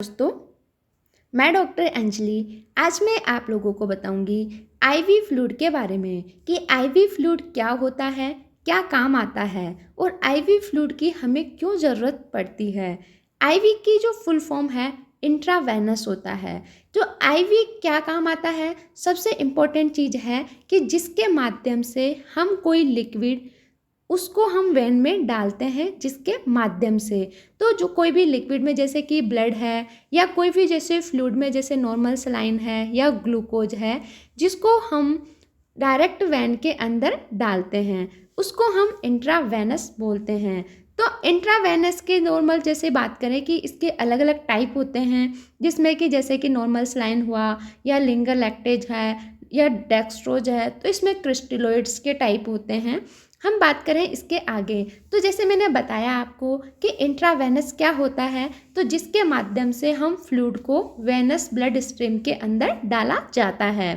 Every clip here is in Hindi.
दोस्तों, मैं डॉक्टर अंजलि आज मैं आप लोगों को बताऊंगी आईवी फ्लूइड के बारे में कि आईवी फ्लूइड क्या होता है, क्या काम आता है और आईवी फ्लूइड की हमें क्यों ज़रूरत पड़ती है। आईवी की जो फुल फॉर्म है इंट्रावेनस होता है। जो आईवी क्या काम आता है, सबसे इम्पोर्टेंट चीज़ है कि जिसके माध्यम से हम कोई लिक्विड उसको हम वेन में डालते हैं, जिसके माध्यम से तो जो कोई भी लिक्विड में जैसे कि ब्लड है या कोई भी जैसे फ्लूइड में जैसे नॉर्मल सलाइन है या ग्लूकोज है, जिसको हम डायरेक्ट वेन के अंदर डालते हैं उसको हम इंट्रावेनस बोलते हैं। तो इंट्रावेनस के नॉर्मल जैसे बात करें कि इसके अलग अलग टाइप होते हैं, जिसमें कि जैसे कि नॉर्मल सलाइन हुआ या लिंगर लैक्टेज है या डेक्सट्रोज है, तो इसमें क्रिस्टलोइड्स के टाइप होते हैं। हम बात करें इसके आगे, तो जैसे मैंने बताया आपको कि इंट्रावेनस क्या होता है, तो जिसके माध्यम से हम फ्लूइड को वेनस ब्लड स्ट्रीम के अंदर डाला जाता है।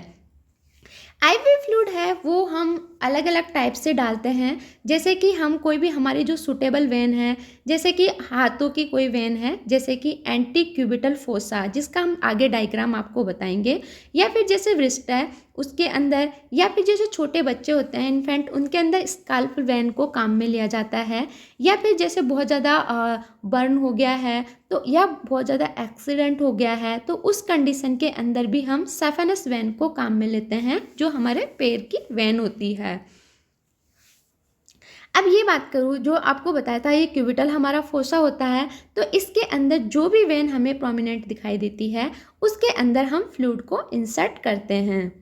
आईवी फ्लूइड है वो हम अलग अलग टाइप से डालते हैं, जैसे कि हम कोई भी हमारी जो सूटेबल वेन है, जैसे कि हाथों की कोई वेन है जैसे कि एंटी क्यूबिटल फोसा, जिसका हम आगे डायग्राम आपको बताएंगे, या फिर जैसे व्रिस्ट है उसके अंदर, या फिर जैसे छोटे बच्चे होते हैं इन्फेंट, उनके अंदर स्काल्प वेन को काम में लिया जाता है, या फिर जैसे बहुत ज़्यादा बर्न हो गया है तो या बहुत ज़्यादा एक्सीडेंट हो गया है तो उस कंडीशन के अंदर भी हम सेफेनस वेन को काम में लेते हैं, जो हमारे पैर की वेन होती है। अब ये बात करूँ, जो आपको बताया था ये क्यूबिटल हमारा फोसा होता है, तो इसके अंदर जो भी वेन हमें प्रोमिनेंट दिखाई देती है उसके अंदर हम फ्लूइड को इंसर्ट करते हैं,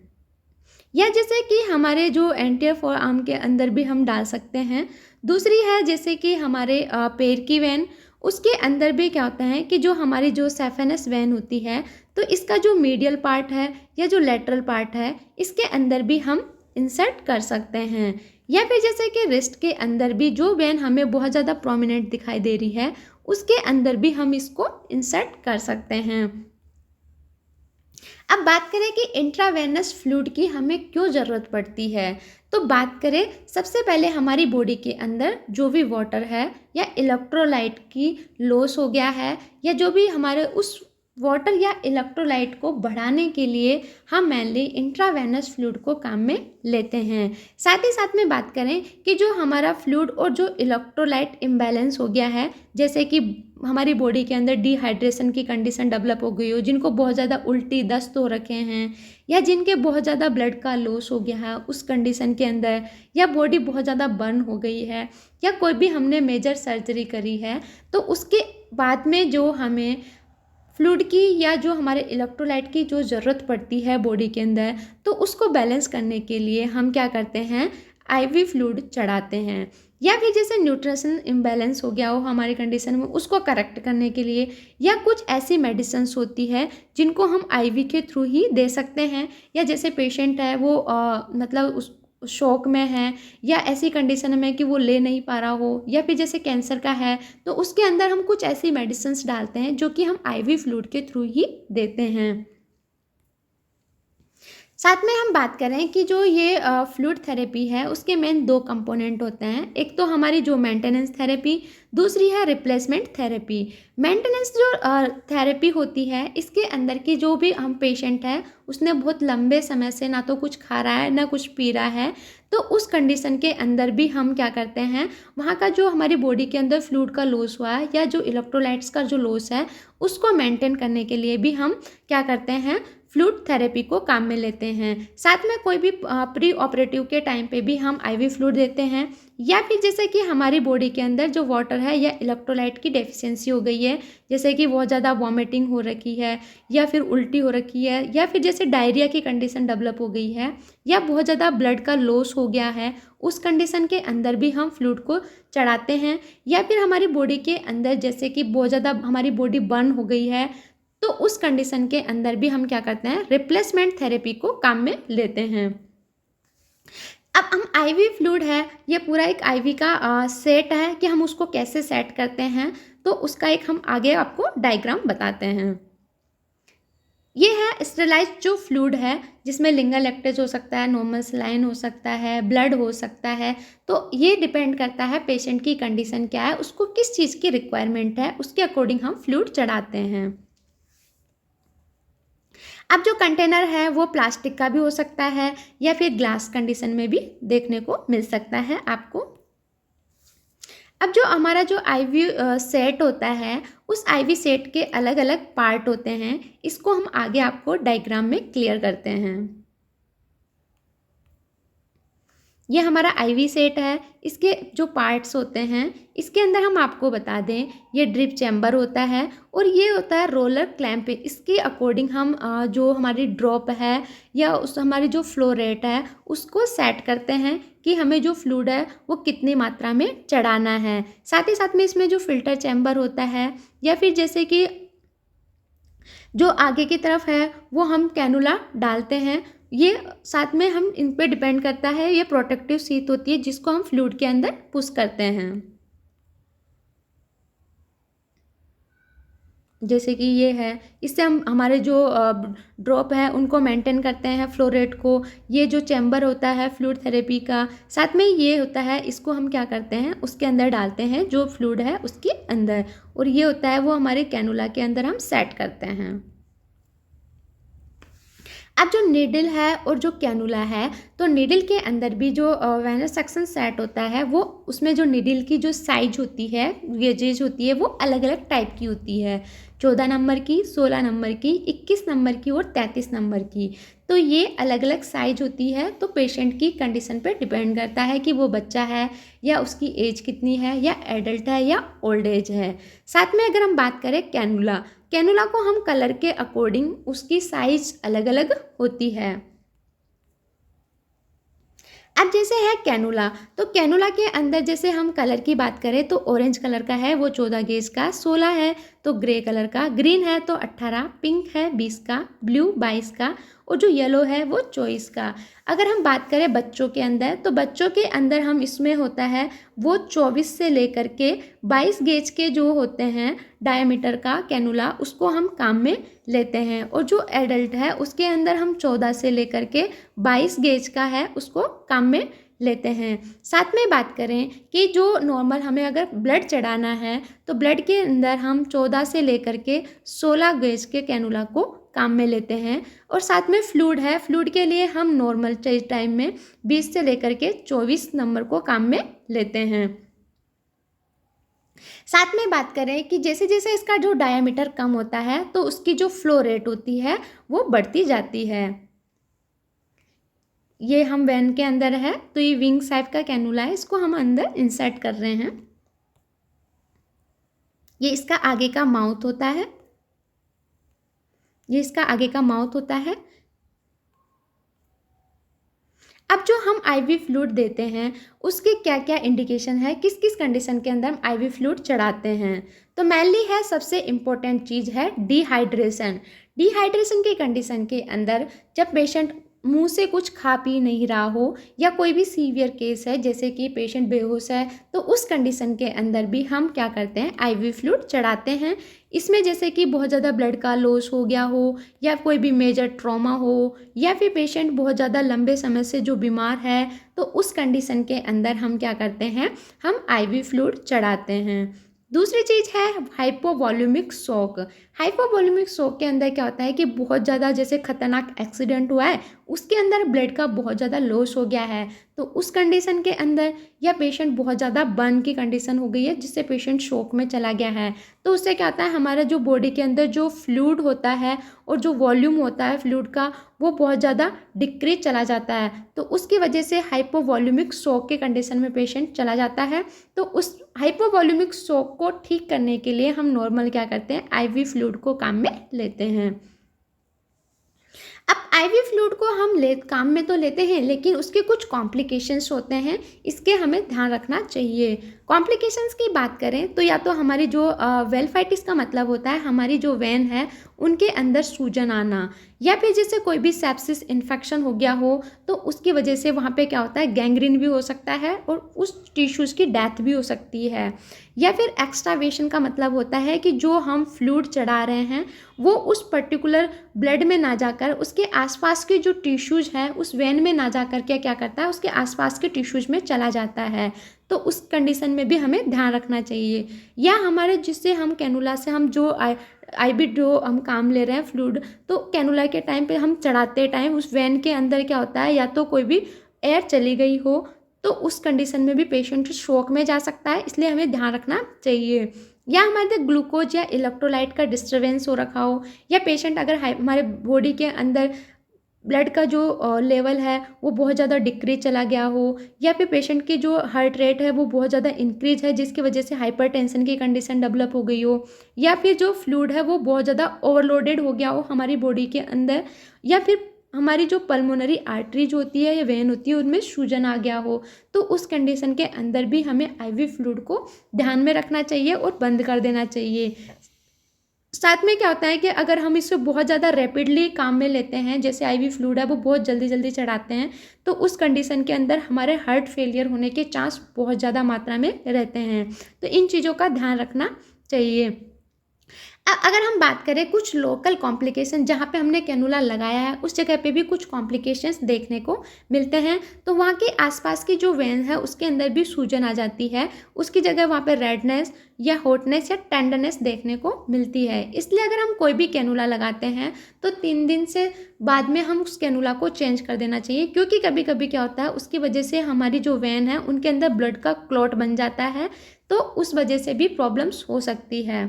या जैसे कि हमारे जो एंटीरियर फोर आर्म के अंदर भी हम डाल सकते हैं। दूसरी है जैसे कि हमारे पैर की वेन, उसके अंदर भी क्या होता है कि जो हमारी जो सेफेनस वेन होती है, तो इसका जो मीडियल पार्ट है या जो लेटरल पार्ट है, इसके अंदर भी हम इंसर्ट कर सकते हैं। या फिर जैसे कि रिस्ट के अंदर भी जो वेन हमें बहुत ज़्यादा प्रोमिनेंट दिखाई दे रही है उसके अंदर भी हम इसको इंसर्ट कर सकते हैं। अब बात करें कि इंट्रावेनस फ्लूइड की हमें क्यों ज़रूरत पड़ती है, तो बात करें सबसे पहले हमारी बॉडी के अंदर जो भी वाटर है या इलेक्ट्रोलाइट की लॉस हो गया है, या जो भी हमारे उस वाटर या इलेक्ट्रोलाइट को बढ़ाने के लिए हम मेनली इंट्रावेनस फ्लूइड को काम में लेते हैं। साथ ही साथ में बात करें कि जो हमारा फ्लूइड और जो इलेक्ट्रोलाइट इम्बैलेंस हो गया है, जैसे कि हमारी बॉडी के अंदर डिहाइड्रेशन की कंडीशन डेवलप हो गई हो, जिनको बहुत ज़्यादा उल्टी दस्त हो रखे हैं, या जिनके बहुत ज़्यादा ब्लड का लॉस हो गया है उस कंडीशन के अंदर, या बॉडी बहुत ज़्यादा बर्न हो गई है, या कोई भी हमने मेजर सर्जरी करी है, तो उसके बाद में जो हमें फ्लूइड की या जो हमारे इलेक्ट्रोलाइट की जो ज़रूरत पड़ती है बॉडी के अंदर, तो उसको बैलेंस करने के लिए हम क्या करते हैं, आईवी फ्लूइड चढ़ाते हैं। या फिर जैसे न्यूट्रिशन इम्बैलेंस हो गया हो हमारी कंडीशन में, उसको करेक्ट करने के लिए, या कुछ ऐसी मेडिसिन्स होती है जिनको हम आईवी के थ्रू ही दे सकते हैं, या जैसे पेशेंट है वो मतलब उस शॉक में है या ऐसी कंडीशन में कि वो ले नहीं पा रहा हो, या फिर जैसे कैंसर का है तो उसके अंदर हम कुछ ऐसी मेडिसिन्स डालते हैं जो कि हम आईवी फ्लूइड के थ्रू ही देते हैं। साथ में हम बात करें कि जो ये फ्लूइड थेरेपी है उसके मेन दो कंपोनेंट होते हैं, एक तो हमारी जो मेंटेनेंस थेरेपी, दूसरी है रिप्लेसमेंट थेरेपी। मेंटेनेंस जो थेरेपी होती है, इसके अंदर की जो भी हम पेशेंट है उसने बहुत लंबे समय से ना तो कुछ खा रहा है ना कुछ पी रहा है, तो उस कंडीशन के अंदर भी हम क्या करते हैं, वहाँ का जो हमारी बॉडी के अंदर फ्लूइड का लॉस हुआ है या जो इलेक्ट्रोलाइट्स का जो लॉस है उसको मेंटेन करने के लिए भी हम क्या करते हैं, फ्लूइड थेरेपी को काम में लेते हैं। साथ में कोई भी प्री ऑपरेटिव के टाइम पे भी हम आईवी फ्लूइड देते हैं, या फिर जैसे कि हमारी बॉडी के अंदर जो वाटर है या इलेक्ट्रोलाइट की डेफिशिएंसी हो गई है, जैसे कि बहुत ज़्यादा वॉमिटिंग हो रखी है या फिर उल्टी हो रखी है, या फिर जैसे डायरिया की कंडीशन डेवलप हो गई है, या बहुत ज़्यादा ब्लड का लॉस हो गया है, उस कंडीशन के अंदर भी हम फ्लूइड को चढ़ाते हैं। या फिर हमारी बॉडी के अंदर जैसे कि बहुत ज़्यादा हमारी बॉडी बर्न हो गई है, तो उस कंडीशन के अंदर भी हम क्या करते हैं, रिप्लेसमेंट थेरेपी को काम में लेते हैं। अब हम आईवी फ्लूइड है, ये पूरा एक आईवी का सेट है कि हम उसको कैसे सेट करते हैं, तो उसका एक हम आगे आपको डायग्राम बताते हैं। ये है स्टेलाइज्ड जो फ्लूइड है, जिसमें लिंगर लैक्टेज हो सकता है, नॉर्मल सलाइन हो सकता है, ब्लड हो सकता है, तो ये डिपेंड करता है पेशेंट की कंडीशन क्या है, उसको किस चीज़ की रिक्वायरमेंट है, उसके अकॉर्डिंग हम फ्लूइड चढ़ाते हैं। अब जो कंटेनर है वो प्लास्टिक का भी हो सकता है या फिर ग्लास कंडीशन में भी देखने को मिल सकता है आपको। अब जो हमारा जो आईवी सेट होता है, उस आईवी सेट के अलग अलग पार्ट होते हैं, इसको हम आगे आपको डायग्राम में क्लियर करते हैं। ये हमारा आईवी सेट है, इसके जो पार्ट्स होते हैं, इसके अंदर हम आपको बता दें, ये ड्रिप चैम्बर होता है और ये होता है रोलर क्लैंप। इसके अकॉर्डिंग हम जो हमारी ड्रॉप है या उस हमारी जो फ्लो रेट है उसको सेट करते हैं कि हमें जो फ्लूइड है वो कितनी मात्रा में चढ़ाना है। साथ ही साथ में इसमें जो फिल्टर चैम्बर होता है या फिर जैसे कि जो आगे की तरफ है वो हम कैनुला डालते हैं, ये साथ में हम इन पे डिपेंड करता है। ये प्रोटेक्टिव शीट होती है जिसको हम फ्लूइड के अंदर पुश करते हैं। जैसे कि ये है, इससे हम हमारे जो ड्रॉप है उनको मेंटेन करते हैं, फ्लो रेट को। ये जो चैम्बर होता है फ्लूइड थेरेपी का, साथ में ये होता है, इसको हम क्या करते हैं उसके अंदर डालते हैं जो फ्लूइड है उसके अंदर, और ये होता है वो हमारे कैनुला के अंदर हम सेट करते हैं। अब जो नीडल है और जो कैनुला है, तो नीडल के अंदर भी जो वेनस सक्शन सेट होता है वो उसमें जो नीडल की जो साइज होती है, गेजेज होती है, वो अलग अलग टाइप की होती है। 14 नंबर की, 16 नंबर की, 21 नंबर की और 33 नंबर की। तो ये अलग अलग साइज होती है, तो पेशेंट की कंडीशन पे डिपेंड करता है कि वो बच्चा है या उसकी एज कितनी है, या एडल्ट है या ओल्ड एज है। साथ में अगर हम बात करें कैनुला, कैनुला को हम कलर के अकॉर्डिंग उसकी साइज अलग अलग होती है। अब जैसे है कैनुला, तो कैनुला के अंदर जैसे हम कलर की बात करें तो ऑरेंज कलर का है वो 14 गेज का, 16 है तो ग्रे कलर का, ग्रीन है तो 18, पिंक है 20 का, ब्लू 22 का, और जो येलो है वो 24 का। अगर हम बात करें बच्चों के अंदर, तो बच्चों के अंदर हम इसमें होता है वो 24 से लेकर के 22 गेज के जो होते हैं डायमीटर का कैनुला, उसको हम काम में लेते हैं। और जो एडल्ट है उसके अंदर हम 14 से लेकर के 22 गेज का है उसको काम में लेते हैं। साथ में बात करें कि जो नॉर्मल हमें अगर ब्लड चढ़ाना है, तो ब्लड के अंदर हम 14 से लेकर के 16 गेज के कैनुला को काम में लेते हैं। और साथ में फ्लूइड है, फ्लूइड के लिए हम नॉर्मल टाइम में 20 से लेकर के 24 नंबर को काम में लेते हैं। साथ में बात करें कि जैसे जैसे इसका जो डायामीटर कम होता है तो उसकी जो फ्लो रेट होती है वो बढ़ती जाती है। ये हम वैन के अंदर है, तो ये विंग साइप का कैनुला है, इसको हम अंदर इंसर्ट कर रहे हैं। ये इसका आगे का माउथ होता है, ये इसका आगे का माउथ होता है। अब जो हम आईवी फ्लूइड देते हैं उसके क्या क्या इंडिकेशन है, किस किस कंडीशन के अंदर हम आईवी फ्लूइड चढ़ाते हैं, तो मेनली है सबसे इम्पोर्टेंट चीज़ है डिहाइड्रेशन। डिहाइड्रेशन की कंडीशन के अंदर जब पेशेंट मुंह से कुछ खा पी नहीं रहा हो, या कोई भी सीवियर केस है जैसे कि पेशेंट बेहोश है, तो उस कंडीशन के अंदर भी हम क्या करते हैं आईवी फ्लूइड चढ़ाते हैं। इसमें जैसे कि बहुत ज़्यादा ब्लड का लॉस हो गया हो, या कोई भी मेजर ट्रॉमा हो, या फिर पेशेंट बहुत ज़्यादा लंबे समय से जो बीमार है, तो उस कंडीशन के अंदर हम क्या करते हैं, हम आईवी फ्लूइड चढ़ाते हैं। दूसरी चीज़ है हाइपोवॉल्यूमिक शॉक। हाइपोवॉल्यूमिक शॉक के अंदर क्या होता है कि बहुत ज़्यादा जैसे खतरनाक एक्सीडेंट हुआ है, उसके अंदर ब्लड का बहुत ज़्यादा लॉस हो गया है, तो उस कंडीशन के अंदर, या पेशेंट बहुत ज़्यादा बर्न की कंडीशन हो गई है जिससे पेशेंट शॉक में चला गया है, तो उससे क्या होता है हमारा जो बॉडी के अंदर जो फ्लूइड होता है और जो वॉल्यूम होता है फ्लूइड का वो बहुत ज़्यादा डिक्रीज चला जाता है, तो उसकी वजह से हाइपोवॉल्यूमिक शॉक के कंडीशन में पेशेंट चला जाता है। तो उस हाइपोवॉल्यूमिक शॉक को ठीक करने के लिए हम नॉर्मल क्या करते हैं आईवी फ्लूइड को काम में लेते हैं। अब आईवी फ्लूइड को हम काम में तो लेते हैं, लेकिन उसके कुछ कॉम्प्लिकेशंस होते हैं, इसके हमें ध्यान रखना चाहिए। कॉम्प्लिकेशंस की बात करें तो या तो हमारी जो वेलफाइटिस का मतलब होता है हमारी जो वेन है उनके अंदर सूजन आना, या फिर जैसे कोई भी सेप्सिस इन्फेक्शन हो गया हो तो उसकी वजह से वहाँ पे क्या होता है गैंग्रीन भी हो सकता है और उस टिश्यूज़ की डेथ भी हो सकती है। या फिर एक्सट्रावेशन का मतलब होता है कि जो हम फ्लूइड चढ़ा रहे हैं वो उस पर्टिकुलर ब्लड में ना जाकर उसके आसपास के जो टिश्यूज़ हैं उस वेन में ना जाकर के क्या करता है उसके आसपास के टिश्यूज़ में चला जाता है, तो उस कंडीशन में भी हमें ध्यान रखना चाहिए। या हमारे जिससे हम कैनुला से हम जो आईवी जो हम काम ले रहे हैं फ्लूइड, तो कैनुला के टाइम पे हम चढ़ाते टाइम उस वेन के अंदर क्या होता है, या तो कोई भी एयर चली गई हो, तो उस कंडीशन में भी पेशेंट शॉक में जा सकता है, इसलिए हमें ध्यान रखना चाहिए। या हमारे ग्लूकोज या इलेक्ट्रोलाइट का डिस्टर्बेंस हो रखा हो, या पेशेंट अगर हमारे बॉडी के अंदर ब्लड का जो लेवल है वो बहुत ज़्यादा डिक्रीज चला गया हो, या फिर पेशेंट की जो हार्ट रेट है वो बहुत ज़्यादा इंक्रीज है जिसकी वजह से हाइपरटेंशन की कंडीशन डेवलप हो गई हो, या फिर जो फ्लूइड है वो बहुत ज़्यादा ओवरलोडेड हो गया हो हमारी बॉडी के अंदर, या फिर हमारी जो पल्मोनरी आर्टरीज होती है या वेन होती है उनमें सूजन आ गया हो, तो उस कंडीशन के अंदर भी हमें आईवी फ्लूइड को ध्यान में रखना चाहिए और बंद कर देना चाहिए। साथ में क्या होता है कि अगर हम इससे बहुत ज़्यादा रैपिडली काम में लेते हैं, जैसे आईवी फ्लूइड है वो बहुत जल्दी जल्दी चढ़ाते हैं, तो उस कंडीशन के अंदर हमारे हार्ट फेलियर होने के चांस बहुत ज़्यादा मात्रा में रहते हैं। तो इन चीज़ों का ध्यान रखना चाहिए। अगर हम बात करें कुछ लोकल कॉम्प्लिकेशन, जहाँ पे हमने कैनुला लगाया है उस जगह पे भी कुछ कॉम्प्लिकेशंस देखने को मिलते हैं, तो वहाँ के आसपास की जो वेन है उसके अंदर भी सूजन आ जाती है, उसकी जगह वहाँ पे रेडनेस या हॉटनेस या टेंडरनेस देखने को मिलती है। इसलिए अगर हम कोई भी कैनुला लगाते हैं तो 3 दिन से बाद में हम उस कैनुला को चेंज कर देना चाहिए, क्योंकि कभी कभी क्या होता है उसकी वजह से हमारी जो वेन है उनके अंदर ब्लड का क्लॉट बन जाता है, तो उस वजह से भी प्रॉब्लम्स हो सकती है।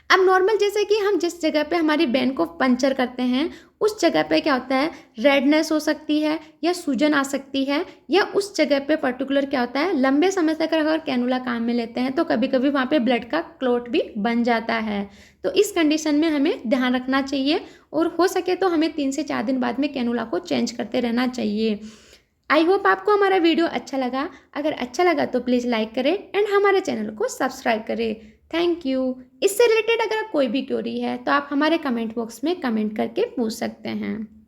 अब नॉर्मल जैसे कि हम जिस जगह पे हमारी वेन को पंचर करते हैं उस जगह पे क्या होता है, रेडनेस हो सकती है या सूजन आ सकती है, या उस जगह पे पर्टिकुलर क्या होता है, लंबे समय तक अगर कैनुला काम में लेते हैं तो कभी कभी वहाँ पे ब्लड का क्लॉट भी बन जाता है। तो इस कंडीशन में हमें ध्यान रखना चाहिए, और हो सके तो हमें 3 से 4 दिन बाद में कैनुला को चेंज करते रहना चाहिए। आई होप आपको हमारा वीडियो अच्छा लगा। अगर अच्छा लगा तो प्लीज़ लाइक करें एंड हमारे चैनल को सब्सक्राइब करें। Thank you. इससे रिलेटेड अगर कोई भी क्वेरी है तो आप हमारे कमेंट बॉक्स में कमेंट करके पूछ सकते हैं।